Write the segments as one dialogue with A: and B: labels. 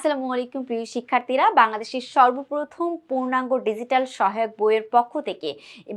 A: আসসালামু আলাইকুম প্রিয় শিক্ষার্থীরা, বাংলাদেশের সর্বপ্রথম পূর্ণাঙ্গ ডিজিটাল সহায়ক বইয়ের পক্ষ থেকে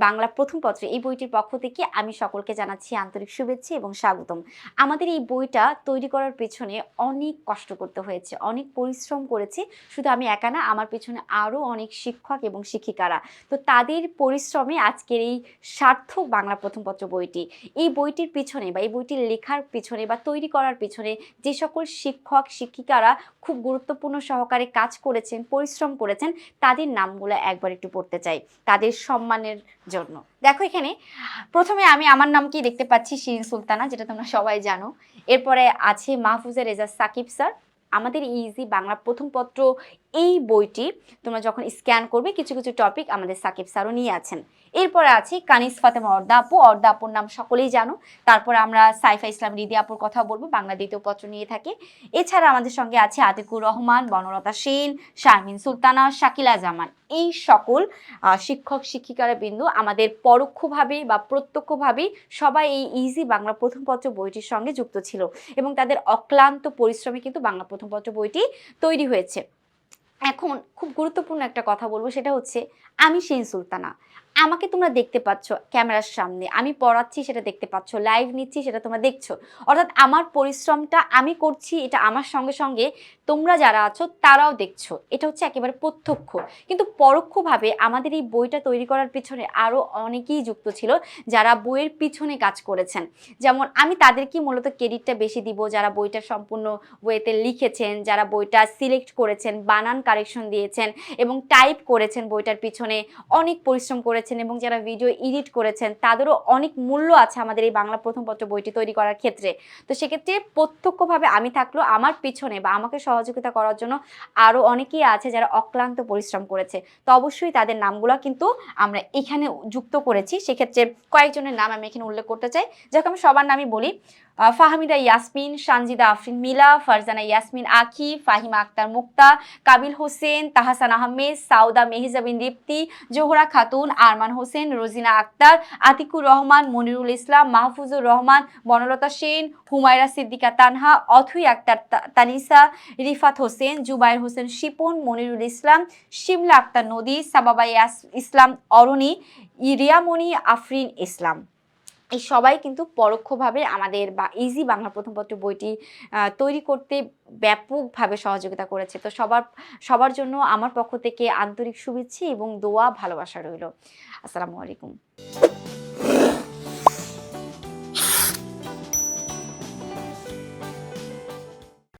A: বাংলা প্রথম পত্র এই বইটির পক্ষ থেকে আমি সকলকে জানাচ্ছি আন্তরিক শুভেচ্ছা এবং স্বাগতম। আমাদের এই বইটা তৈরি করার পেছনে অনেক কষ্ট করতে হয়েছে, অনেক পরিশ্রম করেছি। শুধু আমি একা না, আমার পেছনে আরও অনেক শিক্ষক এবং শিক্ষিকারা। তো তাদের পরিশ্রমে আজকের এই সার্থক বাংলা প্রথম পত্র বইটি। এই বইটির পিছনে বা এই বইটির লেখার পিছনে বা তৈরি করার পিছনে যে সকল শিক্ষক শিক্ষিকারা খুব গুরুত্বপূর্ণ সহকারে কাজ করেছেন, পরিশ্রম করেছেন, তাদের নামগুলো একবার একটু পড়তে চাই তাদের সম্মানের জন্য। দেখো, এখানে প্রথমে আমি আমার নামকেই দেখতে পাচ্ছি, শিরিন সুলতানা, যেটা তোমরা সবাই জানো। এরপরে আছে মাহফুজা রেজা সাকিব স্যার। আমাদের ইজি বাংলা প্রথম পত্র এই বইটি তোমরা যখন স্ক্যান করবে কিছু কিছু টপিক আমাদের সাকিব স্যারও নিয়ে আছেন। এরপরে আছে কানিস ফাতেমা অর্দা আপু। অর্দা আপুর নাম সকলেই জানো। তারপরে আমরা সাইফা ইসলাম রিদি আপুর কথা বলবো, বাংলা দ্বিতীয় পত্র নিয়ে থাকে। এছাড়া আমাদের সঙ্গে আছে আতিকুর রহমান, বনলতা সেন, শারমিন সুলতানা, শাকিলা জামান। এই সকল শিক্ষক শিক্ষিকারা বিন্দু আমাদের পরোক্ষভাবে বা প্রত্যক্ষভাবে সবাই এই ইজি বাংলা প্রথম পত্র বইটির সঙ্গে যুক্ত ছিল এবং তাদের অক্লান্ত পরিশ্রমে কিন্তু বাংলা প্রথম পত্র বইটি তৈরি হয়েছে। এখন খুব গুরুত্বপূর্ণ একটা কথা বলবো, সেটা হচ্ছে আমি শিরিন সুলতানা। আমাকে তোমরা দেখতে পাচ্ছ ক্যামেরার সামনে, আমি পড়াচ্ছি সেটা দেখতে পাচ্ছ, লাইভ নিচ্ছি সেটা তোমরা দেখছো। অর্থাৎ আমার পরিশ্রমটা আমি করছি, এটা আমার সঙ্গে সঙ্গে তোমরা যারা আছো তারাও দেখছো। এটা হচ্ছে একেবারে প্রত্যক্ষ। কিন্তু পরোক্ষভাবে আমাদের এই বইটা তৈরি করার পিছনে আরও অনেকেই যুক্ত ছিল, যারা বইয়ের পিছনে কাজ করেছেন। যেমন আমি তাদেরকেই মূলত ক্রেডিটটা বেশি দিব, যারা বইটা সম্পূর্ণ ওয়েতে লিখেছেন, যারা বইটা সিলেক্ট করেছেন, বানান কারেকশন দিয়েছেন এবং টাইপ করেছেন, বইটার পিছনে অনেক পরিশ্রম করেছেন এবং যারা ভিডিও এডিট করেছেন, তাদেরও অনেক মূল্য আছে আমাদের এই বাংলা প্রথম পত্র বইটি তৈরি করার ক্ষেত্রে। তো সেক্ষেত্রে প্রত্যক্ষভাবে আমি থাকলেও আমার পিছনে বা আমাকে সহযোগিতা করার জন্য আরও অনেকেই আছে যারা অক্লান্ত পরিশ্রম করেছে। তো অবশ্যই তাদের নামগুলো কিন্তু আমরা এখানে যুক্ত করেছি। সেক্ষেত্রে কয়েকজনের নাম আমি এখানে উল্লেখ করতে চাই, যাকে আমি সবার নামই বলি। ফাহমিদা ইয়াসমিন, সানজিদা আফরিন মিলা, ফারজানা ইয়াসমিন আখি, ফাহিমা আক্তার মুক্তা, কাবিল হোসেন, তাহসান আহমেদ, সাউদা মেহজাবিন দীপ্তি, জোহরা খাতুন, আরমান হোসেন, রোজিনা আক্তার, আতিকুর রহমান, মনিরুল ইসলাম, মাহফুজুর রহমান, বনলতা সেন, হুমায়রা সিদ্দিকা তানহা, অথুই আক্তার তানিসা, রিফাত হোসেন, জুবাইর হোসেন শিপন, মনিরুল ইসলাম, শিমলা আক্তার নদী, সাবাবা ইসলাম অরণি, রিয়ামণি আফরিন ইসলাম। এই সবাই কিন্তু পরোক্ষভাবে আমাদের বা ইজি বাংলা প্রথম পত্র বইটি তৈরি করতে ব্যাপকভাবে সহযোগিতা করেছে। তো সবার জন্য আমার পক্ষ থেকে আন্তরিক শুভেচ্ছা এবং দোয়া ভালোবাসা রইল। আসসালামু আলাইকুম।